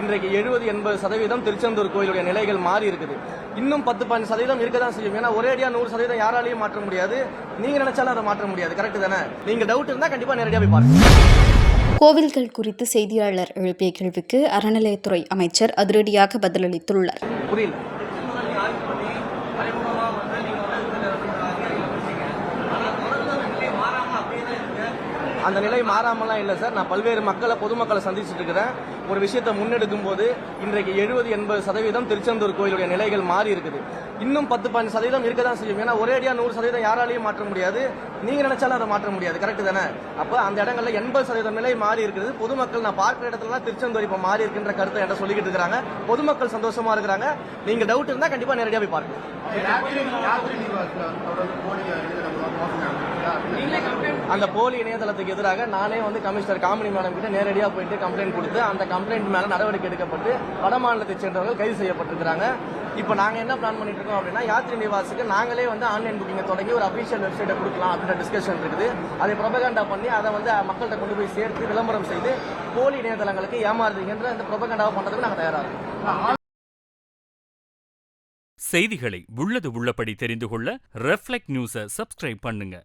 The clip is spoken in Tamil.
இன்றைக்கு 70-80% திருச்செந்தூர் கோயிலுடைய நிலைகள் மாறி இருக்குது. இன்னும் 10-15% இருக்க தான் செய்யும். ஏன்னா ஒரேடியா 100% யாராலையும் மாற்ற முடியாது. நீங்க நினைச்சாலும் அதை மாற்ற முடியாது. கரெக்ட் தானே? நீங்க டவுட் இருந்தா கண்டிப்பா நேரடியா போய் பாருங்க. கோவில்கள் குறித்து செய்தியாளர் எழுப்பிய கேள்விக்கு அறநிலையத்துறை அமைச்சர் அதிரடியாக பதிலளித்துள்ளார். புரியல. அந்த நிலை மாறாமலாம் இல்லை சார். நான் பல்வேறு பொதுமக்களை சந்திச்சுட்டு இருக்கிறேன். ஒரு விஷயத்தை முன்னெடுக்கும் போது இன்றைக்கு 70-80% திருச்செந்தூர் கோயிலுடைய நிலைகள் மாறி இருக்குது. இன்னும் 10-15% இருக்க தான் செய்யும். ஏன்னா ஒரேடியா 100% யாராலையும் மாற்ற முடியாது. நீங்க நினைச்சாலும் அதை மாற்ற முடியாது. கரெக்ட் தானே? அப்ப அந்த இடங்கள்ல 80% நிலை மாறி இருக்குது. பொதுமக்கள் நான் பார்க்கிற இடத்துல திருச்செந்தூர் இப்ப மாறி இருக்குன்ற கருத்தை என்கிட்ட சொல்லிக்கிட்டு இருக்காங்க. பொதுமக்கள் சந்தோஷமா இருக்கிறாங்க. நீங்க டவுட் இருந்தா கண்டிப்பா நேரடியா போய் பாருங்க. அந்த போலி இணையதளத்துக்கு எதிராக நானே கமிஷனர் காமினி மேடம் கிட்ட நேரடியாக போயிட்டு கம்ப்ளைண்ட் கொடுத்து அந்த கம்ப்ளைண்ட் மேல நடவடிக்கை எடுக்கப்பட்டு வட மாநிலத்தை சேர்ந்தவர்கள் கைது செய்யப்பட்டிருக்கிறாங்க. இப்போ நாங்க என்ன பிளான் பண்ணிட்டு இருக்கோம் அப்படின்னா, யாத்ரி நிவாஸுக்கு நாங்களே ஆன்லைன் புக்கிங்கை தொடங்கி ஒரு அபிஷியல் வெப்சைட்டை கொடுக்கலாம் அப்படின்ற டிஸ்கஷன் இருக்குது. அதை ப்ரொபகண்டா பண்ணி அதை மக்கள்கிட்ட கொண்டு போய் சேர்த்து விளம்பரம் செய்து போலி இணையதளங்களுக்கு ஏமாறுதுங்கிற இந்த ப்ரொபகண்டாவை பண்றதுக்கு நாங்கள் தயாராக இருக்கோம். செய்திகளை உள்ளது உள்ளபடி தெரிந்து கொள்ள ரெஃப்ளெக்ட் நியூஸை சப்ஸ்கிரைப் பண்ணுங்க.